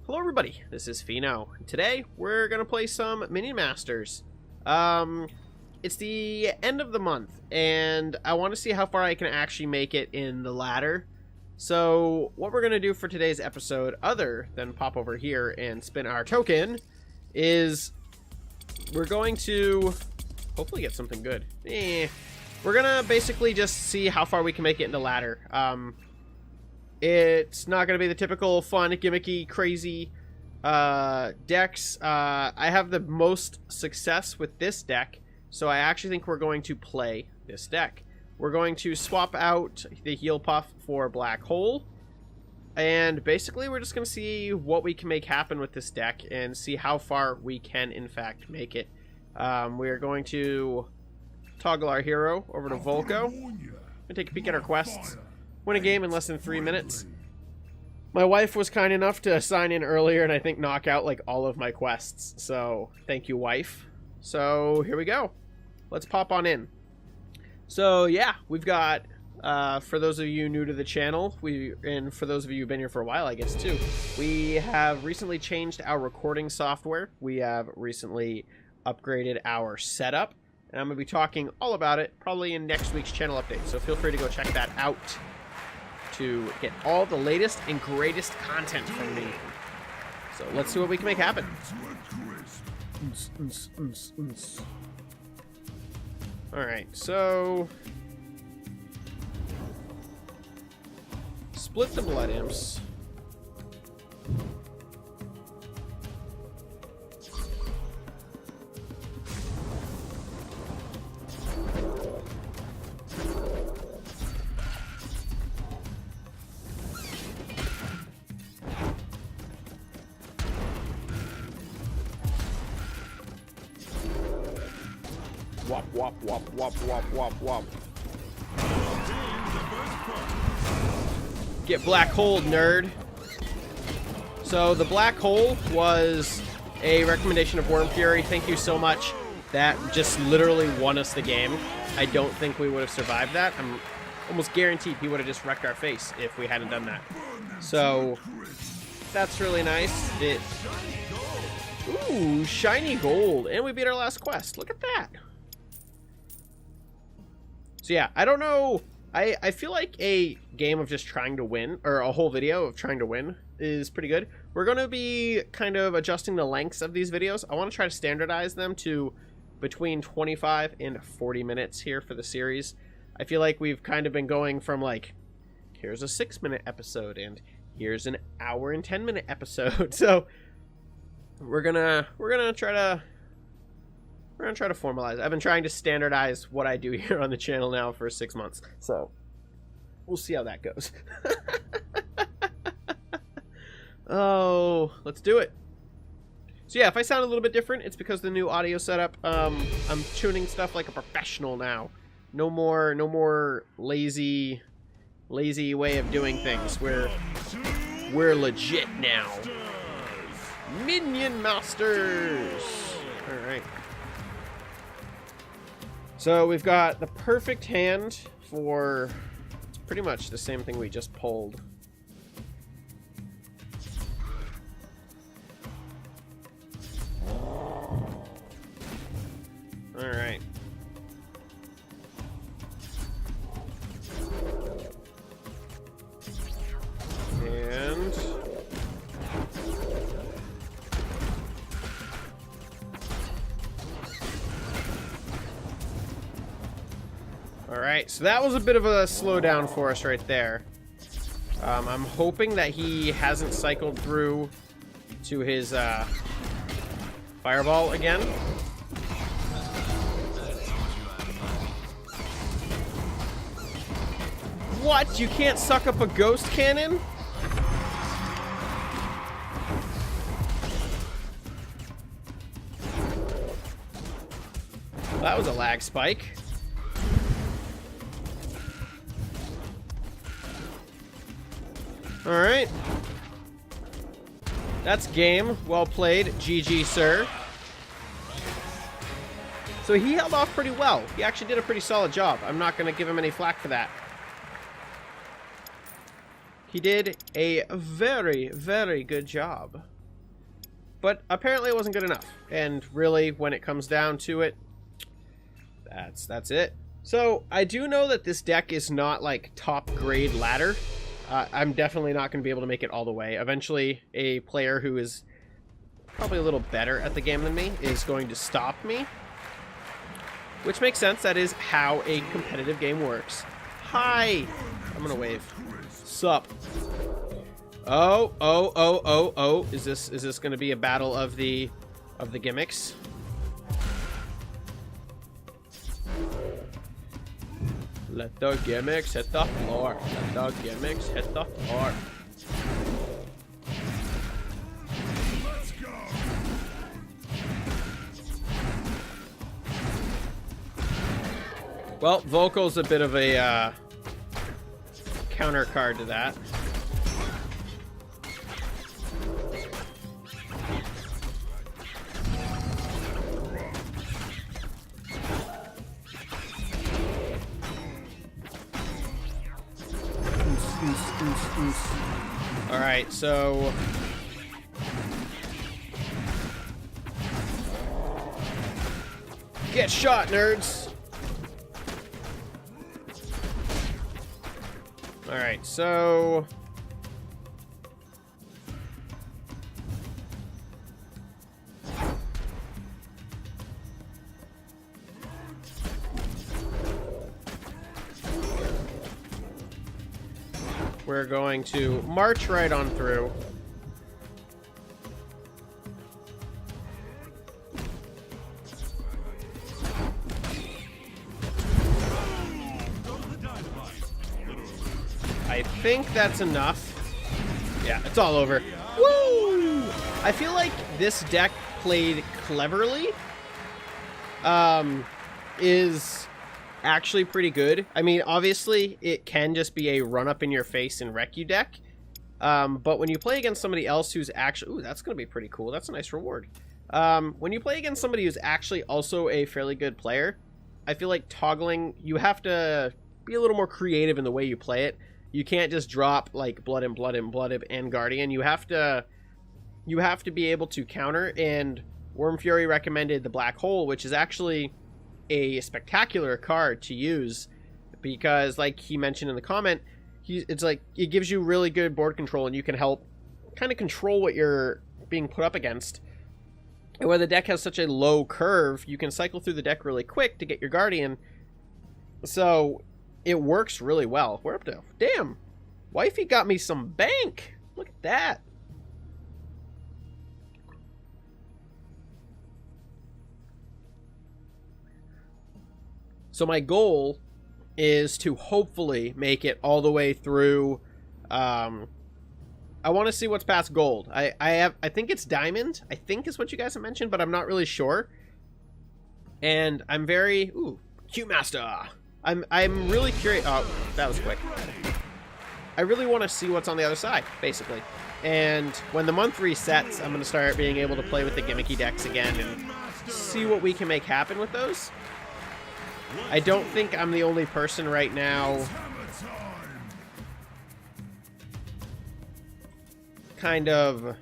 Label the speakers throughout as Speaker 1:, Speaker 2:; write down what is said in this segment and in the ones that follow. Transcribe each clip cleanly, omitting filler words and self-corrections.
Speaker 1: Hello everybody, this is Pheno. Today we're gonna play some Minion Masters. It's the end of the month and I want to see how far I can actually make it in the ladder. So what we're gonna do for today's episode, other than pop over here and spin our token, is we're going to hopefully get something good. We're gonna basically just see how far we can make it in the ladder. It's not going to be the typical fun, gimmicky, crazy decks. I have the most success with this deck, so I actually think we're going to play this deck. We're going to swap out the Heal Puff for Black Hole, and basically we're just going to see what we can make happen with this deck and see how far we can, in fact, make it. We are going to toggle our hero over to Volko and take a peek at our quests. Win a game in less than 3 minutes. My wife was kind enough to sign in earlier and I think knock out like all of my quests. So thank you, wife. So here we go. Let's pop on in. So yeah, we've got, for those of you new to the channel, and for those of you who've been here for a while, I guess too, we have recently changed our recording software. We have recently upgraded our setup. And I'm going to be talking all about it probably in next week's channel update. So feel free to go check that out to get all the latest and greatest content from me. So let's see what we can make happen. Alright, so split the blood imps. Wop, wop, wop, wop, wop, wop, wop. Get Black Hole, nerd. So the Black Hole was a recommendation of Worm Fury. Thank you so much. That just literally won us the game. I don't think we would have survived that. I'm almost guaranteed he would have just wrecked our face if we hadn't done that. So that's really nice. Ooh, shiny gold. And we beat our last quest. Look at that. So yeah, I don't know. I feel like a game of just trying to win, or a whole video of trying to win, is pretty good. We're going to be kind of adjusting the lengths of these videos. I want to try to standardize them to between 25 and 40 minutes here for the series. I feel like we've kind of been going from like, here's a 6-minute episode and here's an hour and 10-minute episode. So we're gonna try to formalize. I've been trying to standardize what I do here on the channel now for 6 months. So we'll see how that goes. Oh, let's do it. So yeah, if I sound a little bit different, it's because of the new audio setup. I'm tuning stuff like a professional now. No more lazy way of doing things. We're legit now. Minion Masters. All right. So we've got the perfect hand for pretty much the same thing we just pulled. All right. And alright, so that was a bit of a slowdown for us right there. I'm hoping that he hasn't cycled through to his fireball again. What? You can't suck up a ghost cannon? Well, that was a lag spike. Alright. That's game. Well played. GG, sir. So he held off pretty well. He actually did a pretty solid job. I'm not going to give him any flack for that. He did a very, very good job. but apparently it wasn't good enough. And really, when it comes down to it, that's it. So I do know that this deck is not like top grade ladder. I'm definitely not going to be able to make it all the way. Eventually, a player who is probably a little better at the game than me is going to stop me. Which makes sense. That is how a competitive game works. Hi! I'm going to wave. Sup? Oh. Is this going to be a battle of the gimmicks? Let the gimmicks hit the floor. Let the gimmicks hit the floor.
Speaker 2: Let's go.
Speaker 1: Well, Volko's a bit of a counter card to that. Alright, so... Get shot, nerds! Alright, so... We're going to march right on through. I think that's enough. Yeah, it's all over. Woo! I feel like this deck played cleverly is actually pretty good. I mean, obviously, it can just be a run-up in your face and wreck you deck. But when you play against somebody else who's actually... Ooh, that's going to be pretty cool. That's a nice reward. When you play against somebody who's actually also a fairly good player, I feel like toggling... You have to be a little more creative in the way you play it. You can't just drop, like, Blood and Guardian. You have to be able to counter, and Worm Fury recommended the Black Hole, which is actually a spectacular card to use because, like he mentioned in the comment, it's like it gives you really good board control and you can help kind of control what you're being put up against. And where the deck has such a low curve, you can cycle through the deck really quick to get your Guardian. So it works really well. We're up to... Damn! Wifey got me some bank! Look at that! So my goal is to hopefully make it all the way through. I want to see what's past gold. I think it's diamond. I think is what you guys have mentioned, but I'm not really sure. And I'm very... Ooh, Q-Master. I'm really curious... Oh, that was quick. I really want to see what's on the other side, basically. And when the month resets, I'm going to start being able to play with the gimmicky decks again and see what we can make happen with those. I don't think I'm the only person right now kind of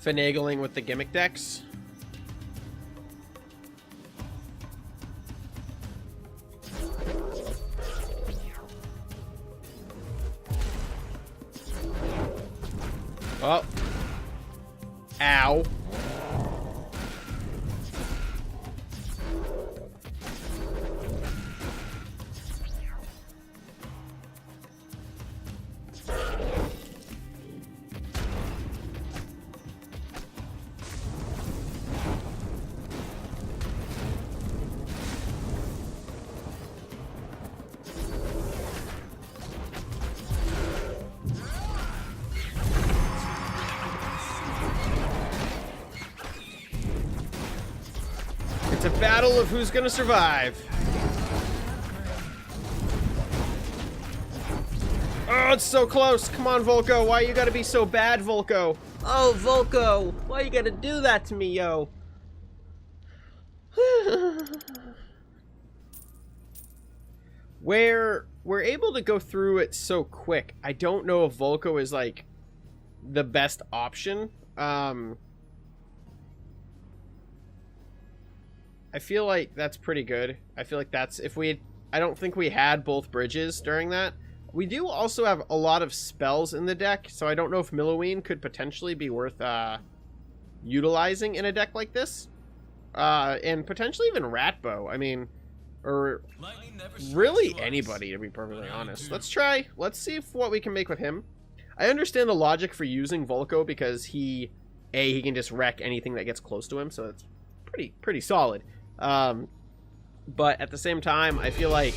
Speaker 1: finagling with the gimmick decks. Oh. Ow. It's a battle of who's gonna survive. Oh, it's so close. Come on, Volko. Why you gotta be so bad, Volko? Oh, Volko. Why you gotta do that to me, yo? We're able to go through it so quick. I don't know if Volko is, like, the best option. I feel like that's pretty good. I feel like that's if we. I don't think we had both bridges during that. We do also have a lot of spells in the deck, so I don't know if Milloween could potentially be worth utilizing in a deck like this, and potentially even Ratbow. I mean, or really anybody, to be perfectly honest. Let's try. Let's see what we can make with him. I understand the logic for using Volko because he can just wreck anything that gets close to him, so it's pretty solid. But at the same time, I feel like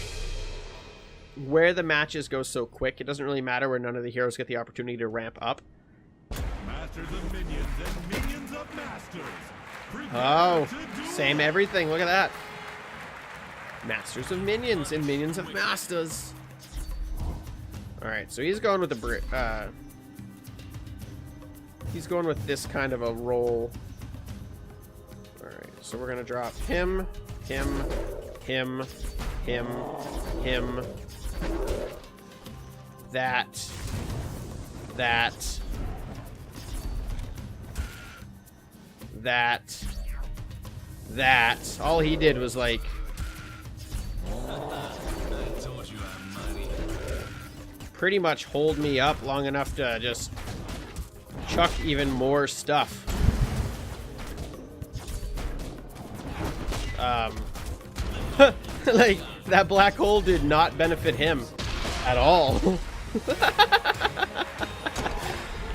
Speaker 1: where the matches go so quick, it doesn't really matter where none of the heroes get the opportunity to ramp up.
Speaker 2: Masters of minions and minions of masters.
Speaker 1: Oh, same everything. Look at that. Masters of minions and minions of masters. All right, so he's going with the he's going with this kind of a roll. All right, so we're gonna drop him. That. All he did was like pretty much hold me up long enough to just chuck even more stuff. Like, that black hole did not benefit him at all.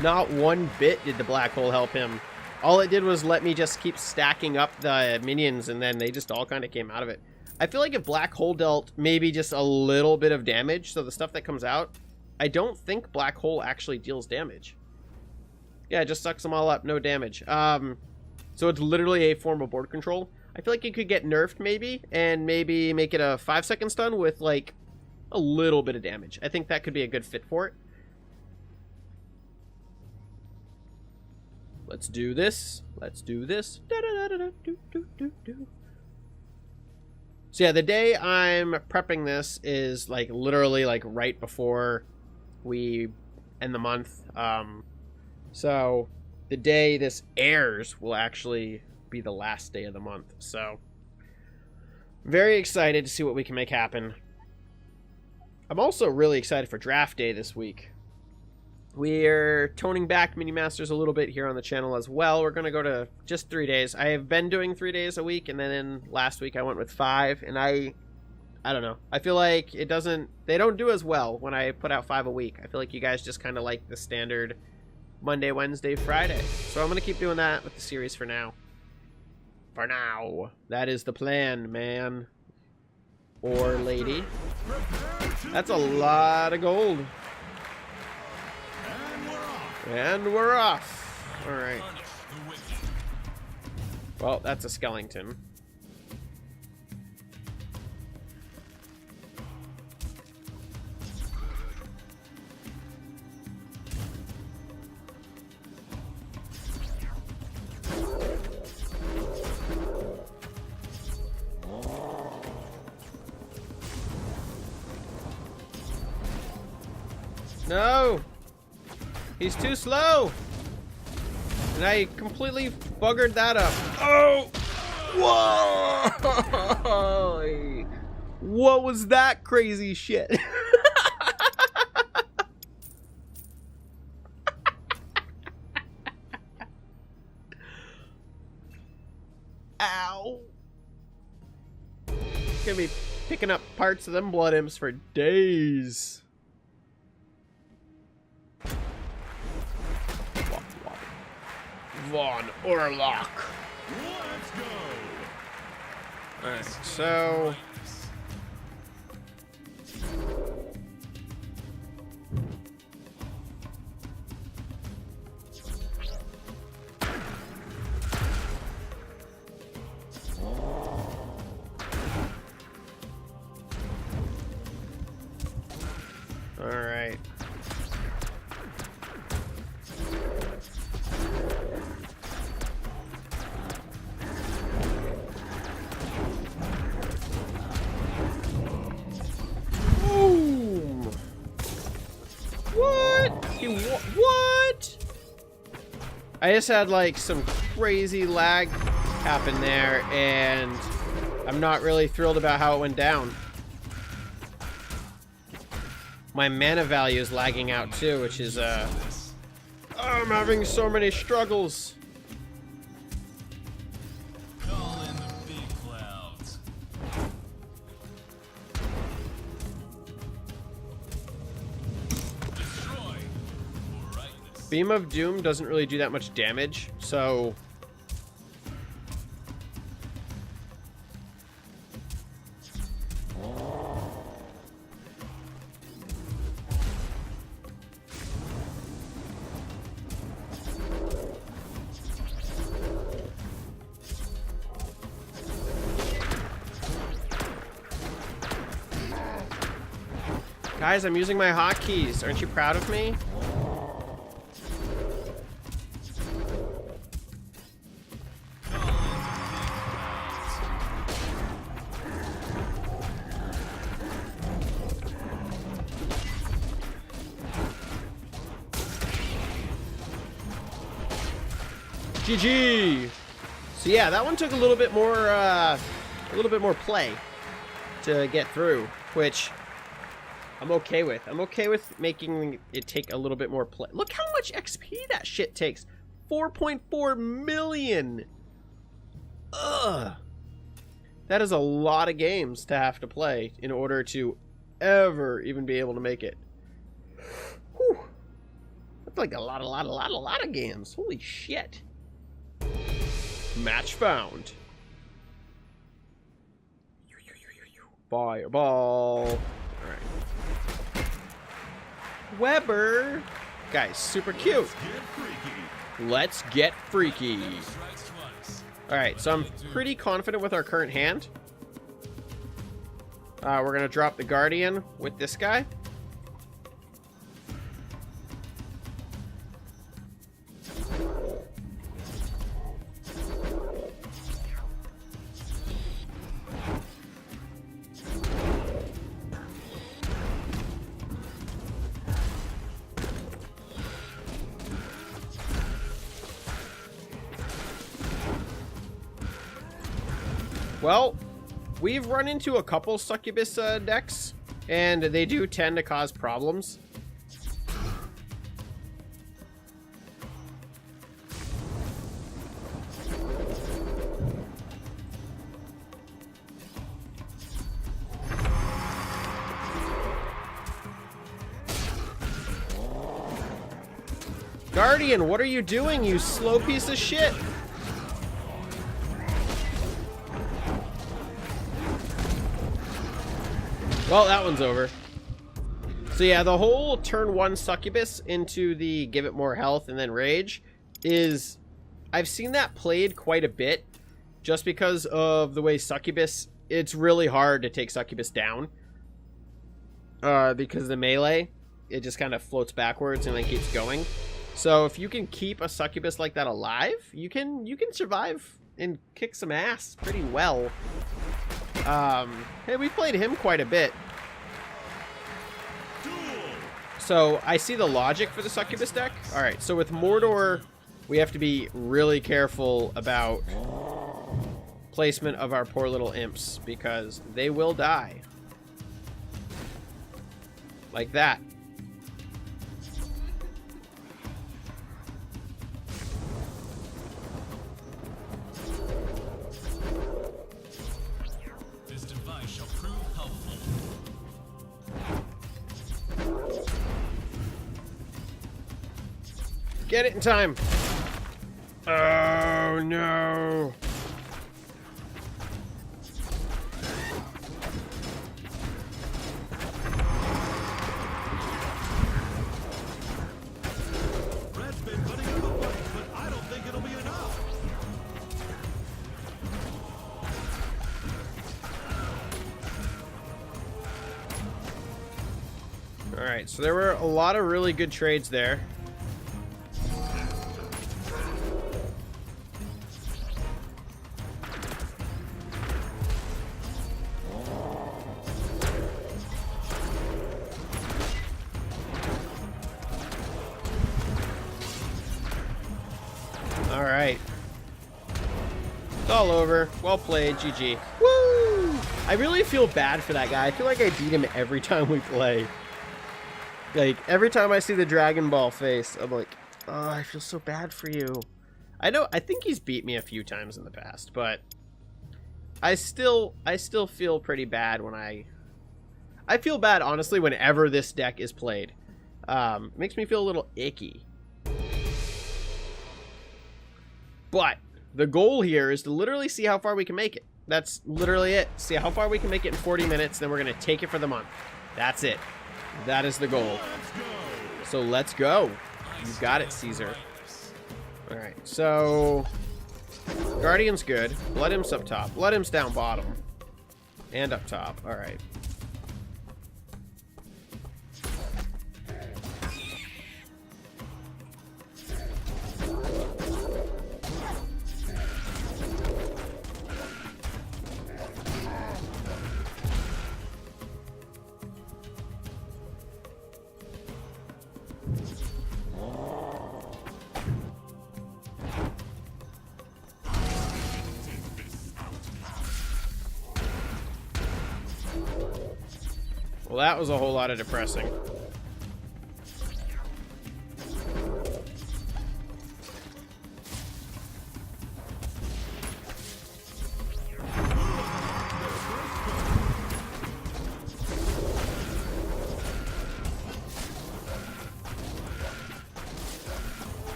Speaker 1: Not one bit did the black hole help him. All it did was let me just keep stacking up the minions, and then they just all kind of came out of it. I feel like if black hole dealt maybe just a little bit of damage, so the stuff that comes out, I don't think black hole actually deals damage. Yeah, it just sucks them all up, no damage. So it's literally a form of board control. I feel like it could get nerfed maybe, and maybe make it a 5-second stun with like a little bit of damage. I think that could be a good fit for it. Let's do this. Let's do this. So yeah, the day I'm prepping this is like literally like right before we end the month. So the day this airs will actually be the last day of the month. So very excited to see what we can make happen. I'm also really excited for draft day this week. We're toning back Mini Masters a little bit here on the channel as well. We're going to go to just 3 days. I have been doing 3 days a week, and then last week I went with 5, and I don't know. I feel like they don't do as well when I put out 5 a week. I feel like you guys just kind of like the standard Monday, Wednesday, Friday. So I'm going to keep doing that with the series for now. For now. That is the plan, man. Or lady. That's a lot of gold. And we're off. Alright. Well, that's a skeleton. No! He's too slow! And I completely buggered that up. Oh! Whoa! What was that crazy shit? Ow! Gonna be picking up parts of them blood imps for days. Von Orlock.
Speaker 2: Let's go.
Speaker 1: Alright, so alright. I just had like some crazy lag happen there, and I'm not really thrilled about how it went down. My mana value is lagging out too, which is I'm having so many struggles.
Speaker 2: Call in the big clouds. Destroy for rightness.
Speaker 1: Beam of Doom doesn't really do that much damage, so guys, I'm using my hotkeys. Aren't you proud of me? GG. So yeah, that one took a little bit more play to get through, which I'm okay with. I'm okay with making it take a little bit more play. Look how much XP that shit takes. 4.4 million. Ugh. That is a lot of games to have to play in order to ever even be able to make it. Whew. That's like a lot of games. Holy shit. Match found. Fireball. Alright. Weber. Guys, super cute. Let's get freaky. Alright, so I'm pretty confident with our current hand. We're going to drop the Guardian with this guy. Well, we've run into a couple succubus decks, and they do tend to cause problems. Guardian, what are you doing, you slow piece of shit? Well, that one's over. So yeah, the whole turn 1 succubus into the give it more health and then rage is... I've seen that played quite a bit just because of the way succubus... It's really hard to take succubus down. Because the melee, it just kind of floats backwards and then keeps going. So if you can keep a succubus like that alive, you can survive and kick some ass pretty well. Hey, we played him quite a bit. So I see the logic for the succubus deck. Alright, so with Mordor, we have to be really careful about placement of our poor little imps, because they will die. Like that. Get it in time. Oh no.
Speaker 2: Red's been putting up a fight, but I don't think it'll be enough.
Speaker 1: All right, so there were a lot of really good trades there. All right. It's all over. Well played. GG. Woo! I really feel bad for that guy. I feel like I beat him every time we play. Like, every time I see the Dragon Ball face, I'm like, oh, I feel so bad for you. I think he's beat me a few times in the past, but I still feel pretty bad when I feel bad, honestly, whenever this deck is played. It makes me feel a little icky. But the goal here is to literally see how far we can make it. That's literally it. See how far we can make it in 40 minutes, then we're going to take it for the month. That's it. That is the goal. So let's go. You got it, Caesar. Alright, so Guardian's good. Blood Imp's up top. Blood Imp's down bottom. And up top. Alright. Well, that was a whole lot of depressing.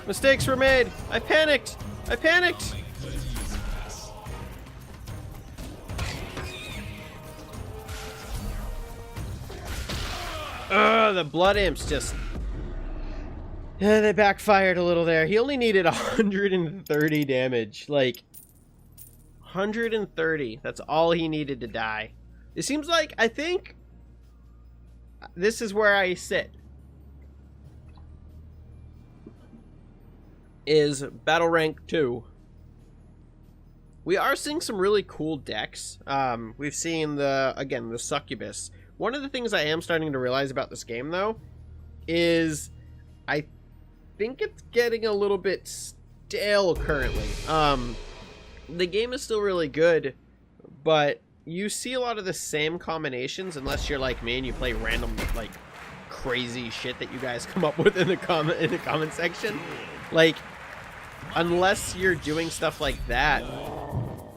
Speaker 1: Mistakes were made. I panicked. I panicked. The Blood Imps just... they backfired a little there. He only needed 130 damage. Like, 130. That's all he needed to die. It seems like, I think... this is where I sit. Is Battle Rank 2. We are seeing some really cool decks. We've seen the Succubus. One of the things I am starting to realize about this game, though, is I think it's getting a little bit stale currently. The game is still really good, but you see a lot of the same combinations unless you're like me and you play random, like, crazy shit that you guys come up with in the comment section. Like, unless you're doing stuff like that,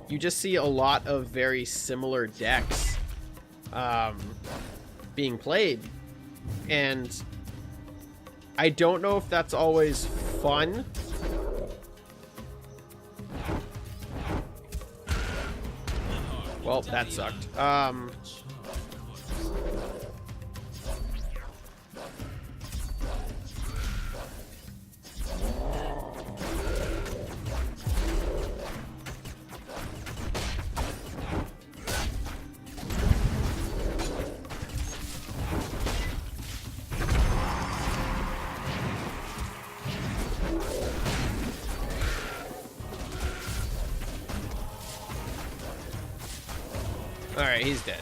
Speaker 1: you just see a lot of very similar decks being played. And I don't know if that's always fun. Well, that sucked. Alright, he's dead.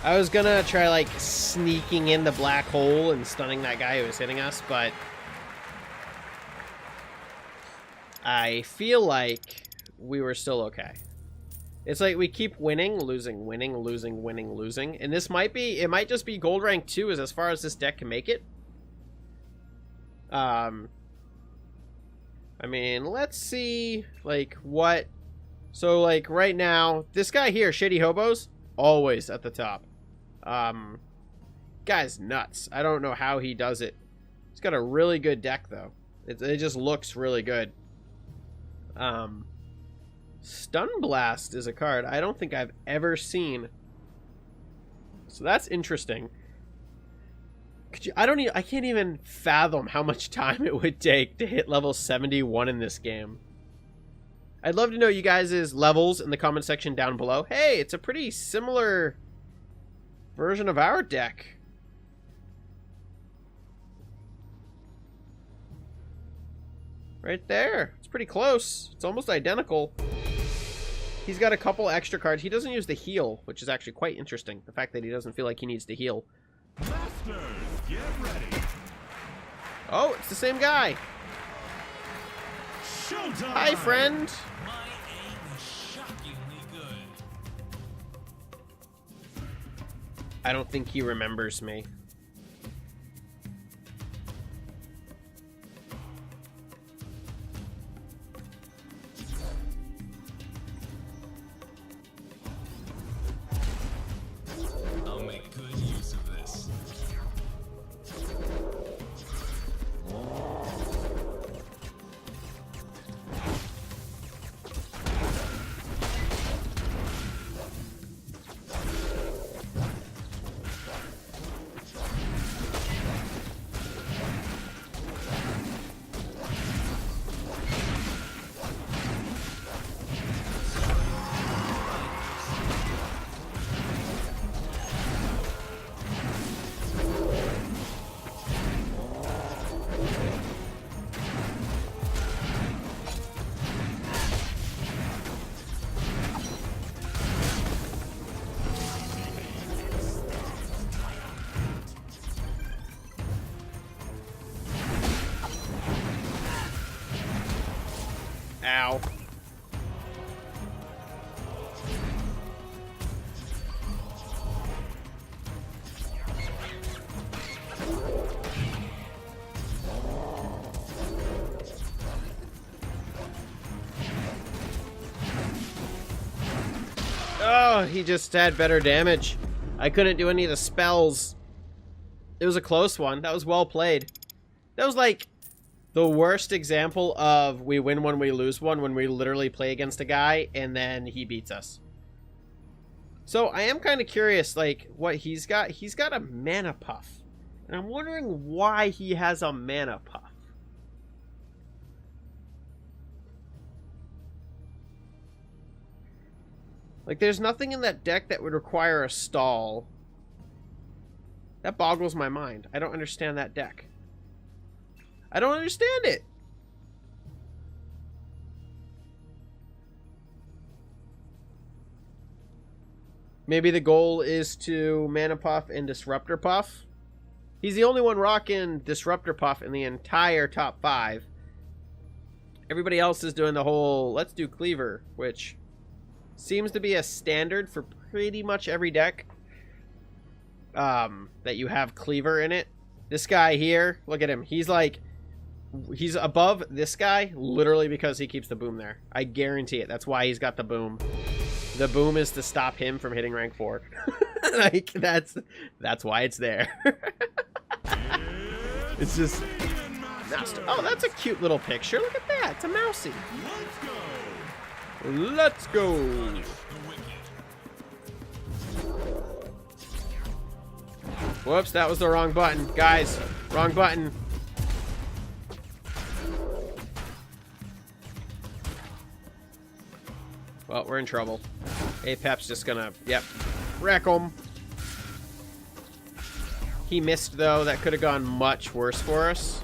Speaker 1: I was gonna try, like, sneaking in the black hole and stunning that guy who was hitting us, but I feel like we were still okay. It's like we keep winning, losing, winning, losing, winning, losing. And this might be, it might just be gold rank 2 as far as this deck can make it. I mean, let's see, like, what... So, like, right now, this guy here, Shitty Hobos, always at the top. Guy's nuts. I don't know how he does it. He's got a really good deck, though. It just looks really good. Stun Blast is a card I don't think I've ever seen. So that's interesting. I can't even fathom how much time it would take to hit level 71 in this game. I'd love to know you guys' levels in the comment section down below. Hey, it's a pretty similar version of our deck. Right there. It's pretty close. It's almost identical. He's got a couple extra cards. He doesn't use the heal, which is actually quite interesting. The fact that he doesn't feel like he needs to heal.
Speaker 2: Masters, get ready.
Speaker 1: Oh, it's the same guy.
Speaker 2: Showtime.
Speaker 1: Hi, friend.
Speaker 3: My aim is shockingly good.
Speaker 1: I don't think he remembers me.
Speaker 3: I'll make good use of this.
Speaker 1: Ow. Oh, he just had better damage. I couldn't do any of the spells. It was a close one. That was well played. That was like the worst example of we win one, we lose one, when we literally play against a guy and then he beats us. So I am kind of curious, like, what he's got. He's got a mana puff. And I'm wondering why he has a mana puff. Like, there's nothing in that deck that would require a stall. That boggles my mind. I don't understand that deck. I don't understand it. Maybe the goal is to Mana Puff and Disruptor Puff. He's the only one rocking Disruptor Puff in the entire top 5. Everybody else is doing the whole, let's do Cleaver, which seems to be a standard for pretty much every deck that you have Cleaver in it. This guy here, look at him. He's like, he's above this guy literally because he keeps the boom there. I guarantee it. That's why he's got the boom. The boom is to stop him from hitting rank 4. Like, that's why it's there. It's just master. Oh, that's a cute little picture. Look at that. It's a mousy. Let's go. Whoops, that was the wrong button. Guys, wrong button. Well, we're in trouble. Apep's just gonna, yep, wreck him. He missed, though. That could have gone much worse for us.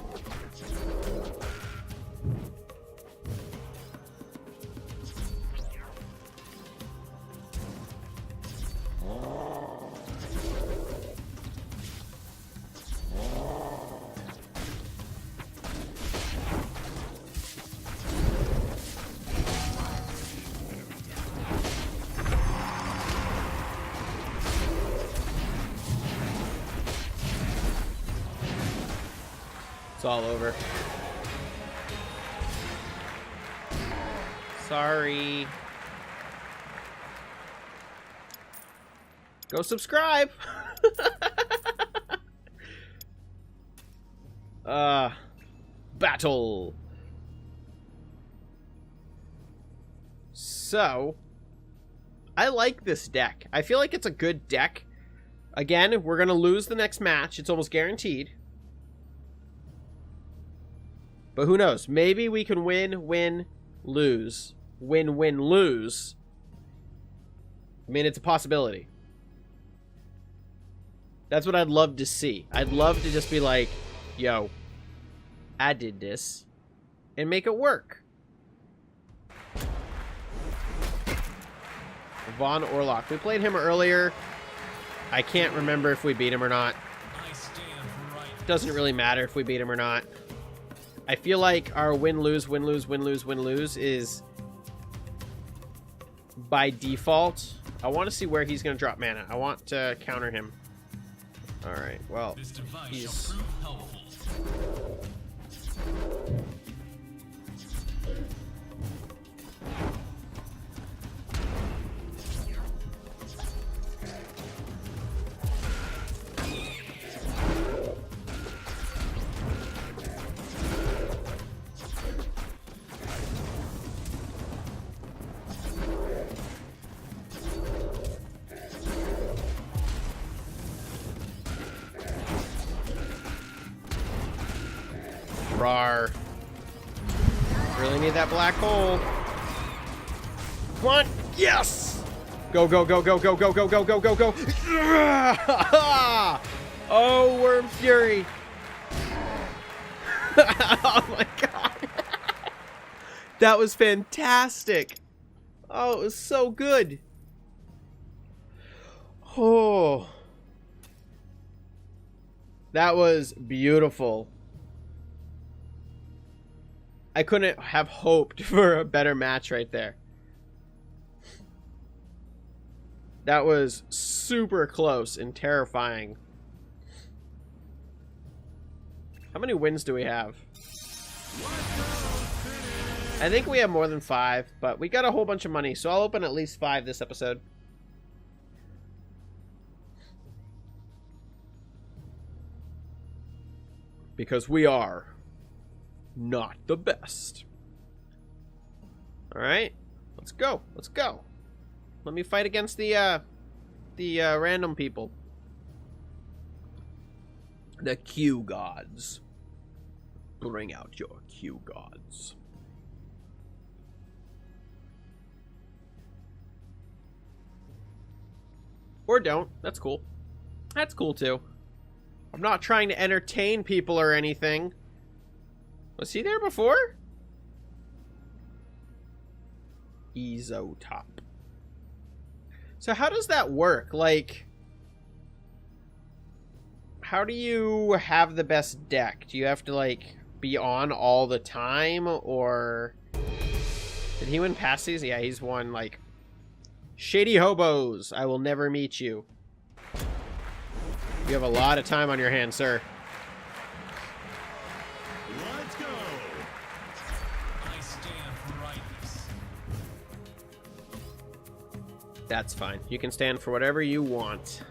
Speaker 1: It's all over. Sorry. Go subscribe. Battle. So, I like this deck. I feel like it's a good deck. Again, we're going to lose the next match. It's almost guaranteed. But who knows? Maybe we can win, win, lose. Win, win, lose. I mean, it's a possibility. That's what I'd love to see. I'd love to just be like, yo, I did this. and make it work. Von Orlock. We played him earlier. I can't remember if we beat him or not.
Speaker 3: I stand right.
Speaker 1: Doesn't really matter if we beat him or not. I feel like our win-lose, win-lose, win-lose, win-lose is by default. I want to see where he's going to drop mana. I want to counter him. Alright, well,
Speaker 3: This device
Speaker 1: he's...
Speaker 3: shall prove helpful.
Speaker 1: Rar. Really need that black hole. Come on. Yes! Go, go, go, go, go, go, go, go, go, go, go. Oh, Worm Fury. Oh my god. That was fantastic. Oh, it was so good. Oh. That was beautiful. I couldn't have hoped for a better match right there. That was super close and terrifying. How many wins do we have? I think we have more than 5, but we got a whole bunch of money, so I'll open at least 5 this episode. Because we are not the best. Alright, let's go. Let's go. Let me fight against the random people. The Q gods. Bring out your Q gods. Or don't. That's cool. That's cool too. I'm not trying to entertain people or anything. Was he there before? Ezotop. So how does that work? Like, how do you have the best deck? Do you have to, like, be on all the time? Or did he win passes? Yeah, he's won, like, Shady Hobos. I will never meet you. You have a lot of time on your hands, sir.
Speaker 2: Let's go.
Speaker 3: I stand for rightness.
Speaker 1: That's fine. You can stand for whatever you want.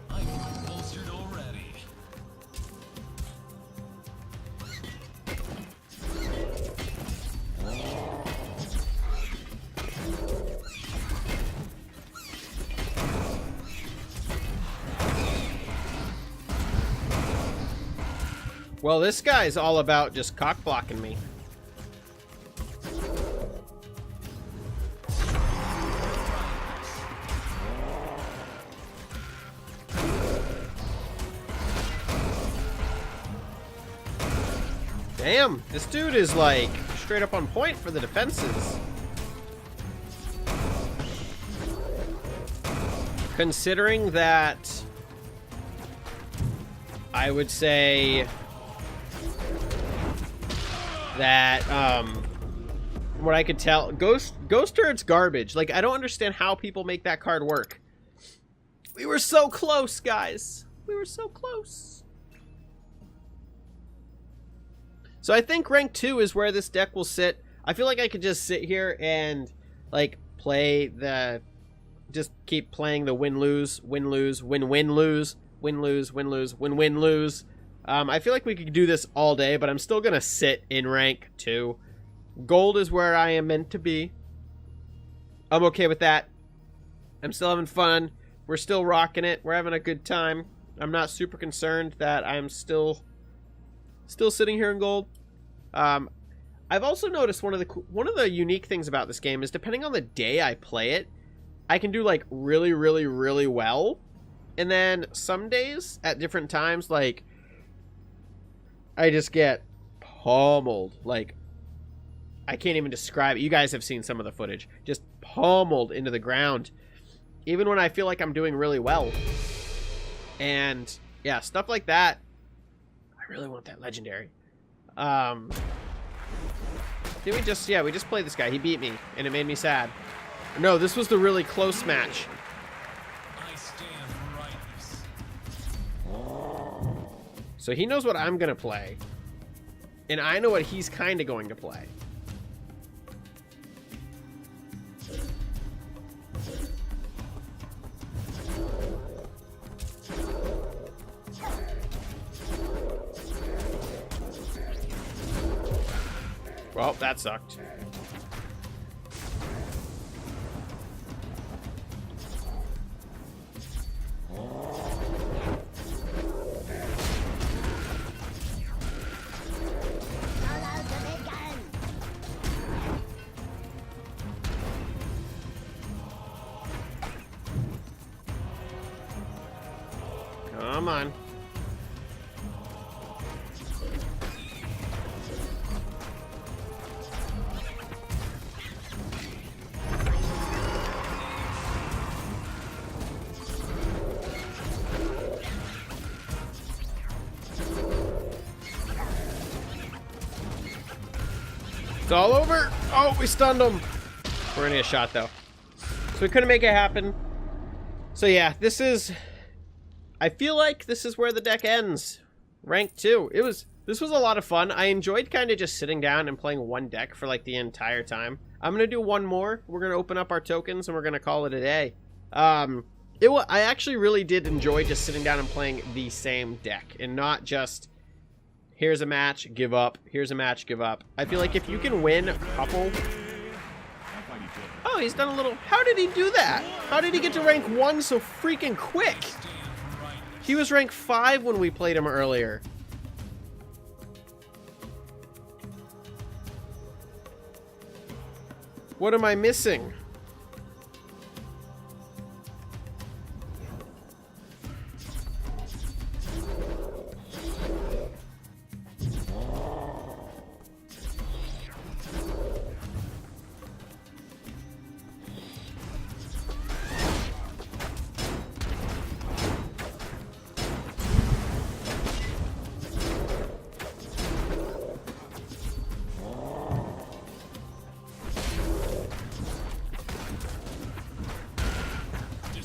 Speaker 3: I'm bolstered already.
Speaker 1: Well, this guy's all about just cock blocking me. Damn, this dude is like straight up on point for the defenses. Considering that, I would say that, what I could tell, Ghost Turret's garbage. Like, I don't understand how people make that card work. We were so close, guys. We were so close. So I think rank 2 is where this deck will sit. I feel like I could just sit here and, like, play the... Just keep playing the win-lose, win-lose, win-win-lose, win-lose, win-lose, win-win-lose. I feel like we could do this all day, but I'm still going to sit in rank 2. Gold is where I am meant to be. I'm okay with that. I'm still having fun. We're still rocking it. We're having a good time. I'm not super concerned that I'm still sitting here in gold. I've also noticed one of the unique things about this game is depending on the day I play it, I can do like really, really, really well. And then some days at different times, like I just get pummeled. Like I can't even describe it. You guys have seen some of the footage. Just pummeled into the ground. Even when I feel like I'm doing really well. And yeah, stuff like that. I really want that legendary. Did we just played this guy. He beat me and it made me sad. No, this was the really close match.
Speaker 3: I stand for rightness.
Speaker 1: So he knows what I'm gonna play. And I know what he's kinda going to play. Well, that sucked. Come on. It's all over. Oh, we stunned him. We're gonna get a shot though. So we couldn't make it happen. So yeah, this is... I feel like this is where the deck ends. Rank 2. This was a lot of fun. I enjoyed kind of just sitting down and playing one deck for like the entire time. I'm gonna do one more. We're gonna open up our tokens and we're gonna call it a day. I actually really did enjoy just sitting down and playing the same deck and not just here's a match, give up. Here's a match, give up. I feel like if you can win a couple... Oh, he's done a little... How did he do that? How did he get to rank 1 so freaking quick? He was rank 5 when we played him earlier. What am I missing?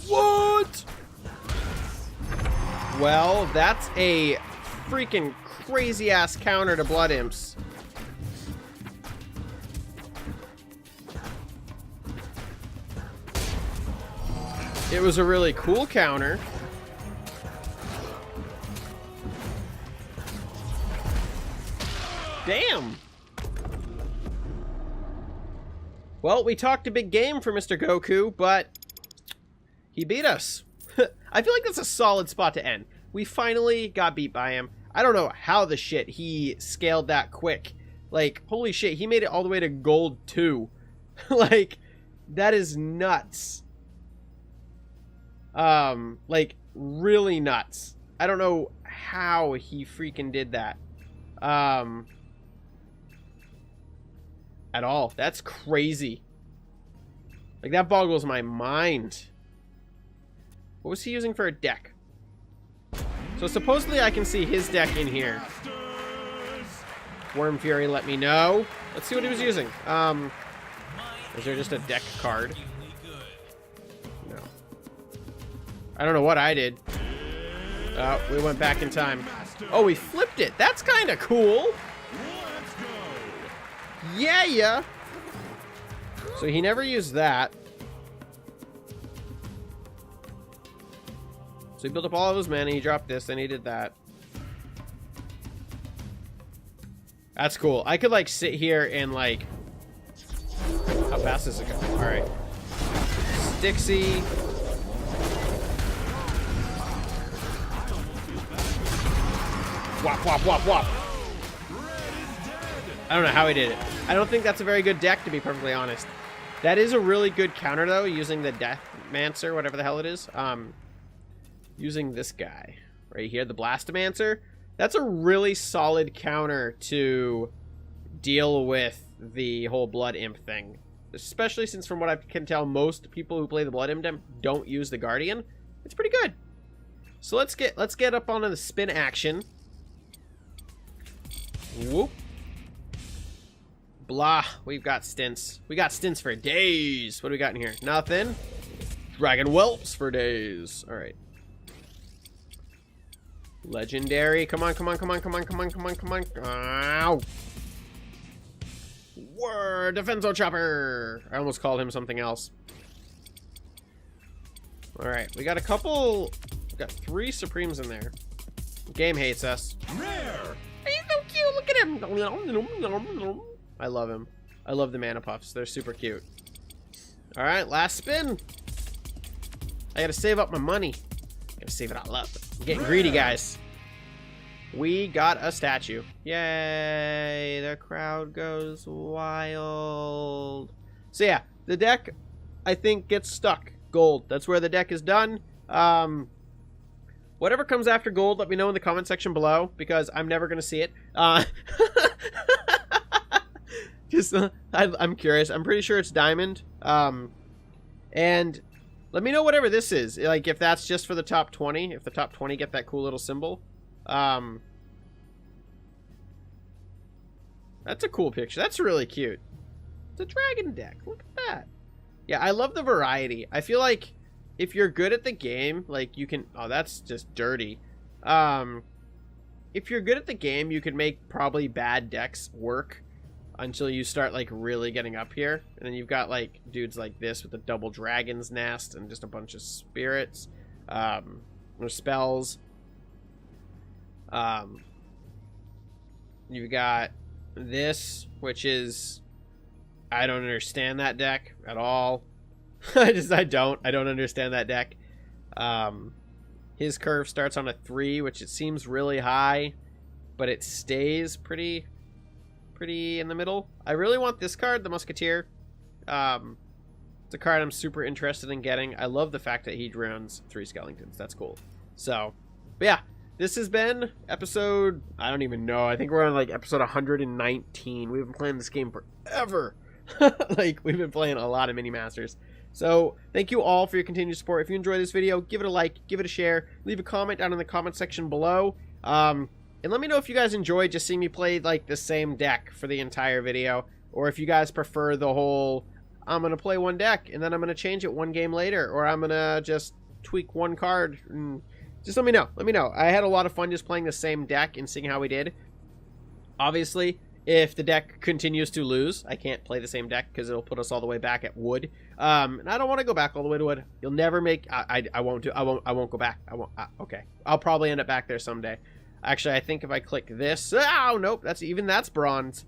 Speaker 1: What? Well, that's a freaking crazy ass counter to Blood Imps. It was a really cool counter. Damn. Well, we talked a big game for Mr. Goku, but he beat us. I feel like that's a solid spot to end. We finally got beat by him. I don't know how the shit he scaled that quick. Like, holy shit, he made it all the way to gold 2. Like, that is nuts. Like, really nuts. I don't know how he freaking did that. At all. That's crazy. Like, that boggles my mind. What was he using for a deck? So supposedly I can see his deck in here. Worm Fury, let me know. Let's see what he was using. Is there just a deck card? No. I don't know what I did. Oh, we went back in time. Oh, we flipped it. That's kind of cool. Yeah, yeah. So he never used that. So he built up all of his mana, he dropped this, then he did that. That's cool. I could, like, sit here and, like... How fast does it go? Alright. Stixie. Wop, wop, wop, wop. I don't know how he did it. I don't think that's a very good deck, to be perfectly honest. That is a really good counter, though, using the Deathmancer, whatever the hell it is. Using this guy right here, the Blastomancer. That's a really solid counter to deal with the whole Blood Imp thing. Especially since, from what I can tell, most people who play the Blood Imp don't use the Guardian. It's pretty good. So let's get up onto the spin action. Whoop. Blah. We've got stints. We got stints for days. What do we got in here? Nothing. Dragon whelps for days. All right. Legendary. Come on, come on, come on, come on, come on, come on, come on. Ow. Word. Defenso Chopper. I almost called him something else. All right. We got a couple. We got 3 Supremes in there. The game hates us.
Speaker 2: Rare.
Speaker 1: He's so cute. Look at him. I love him. I love the Mana Puffs. They're super cute. All right, last spin. I gotta save up my money. Gotta save it all up. I'm getting greedy, guys. We got a statue. Yay! The crowd goes wild. So yeah, the deck, I think, gets stuck. Gold. That's where the deck is done. Whatever comes after gold, let me know in the comment section below, because I'm never gonna see it. Just, I'm curious. I'm pretty sure it's diamond. And let me know whatever this is. Like, if that's just for the top 20. If the top 20 get that cool little symbol. That's a cool picture. That's really cute. It's a dragon deck. Look at that. Yeah, I love the variety. I feel like if you're good at the game, like, you can... Oh, that's just dirty. If you're good at the game, you can make probably bad decks work until you start, like, really getting up here. And then you've got, like, dudes like this with a double dragon's nest and just a bunch of spirits. Or spells. You've got this, which is... I don't understand that deck at all. I don't understand that deck. His curve starts on a 3, which it seems really high, but it stays pretty in the middle. I really want this card, the Musketeer. It's a card I'm super interested in getting. I love the fact that he drowns 3 skeletons. That's cool. So, but yeah, this has been episode, I don't even know. I think we're on like episode 119. We've been playing this game forever. Like, we've been playing a lot of Mini Masters. So, thank you all for your continued support. If you enjoyed this video, give it a like, give it a share, leave a comment down in the comment section below. And let me know if you guys enjoyed just seeing me play, like, the same deck for the entire video. Or if you guys prefer the whole, I'm going to play one deck, and then I'm going to change it one game later. Or I'm going to just tweak one card. And just let me know. Let me know. I had a lot of fun just playing the same deck and seeing how we did. Obviously, if the deck continues to lose, I can't play the same deck because it'll put us all the way back at wood. And I don't want to go back all the way to wood. You'll never make... I won't go back. Okay. I'll probably end up back there someday. Actually, I think if I click this... Oh, nope. That's bronze.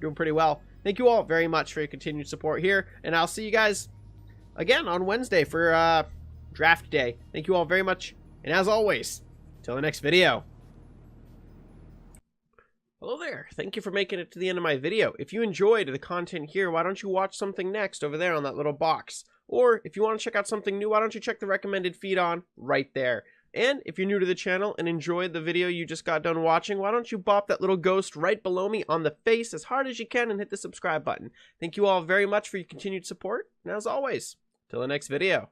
Speaker 1: Doing pretty well. Thank you all very much for your continued support here. And I'll see you guys again on Wednesday for draft day. Thank you all very much. And as always, till the next video. Hello there. Thank you for making it to the end of my video. If you enjoyed the content here, why don't you watch something next over there on that little box? Or if you want to check out something new, why don't you check the recommended feed on right there? And if you're new to the channel and enjoyed the video you just got done watching, why don't you bop that little ghost right below me on the face as hard as you can and hit the subscribe button. Thank you all very much for your continued support. And as always, till the next video.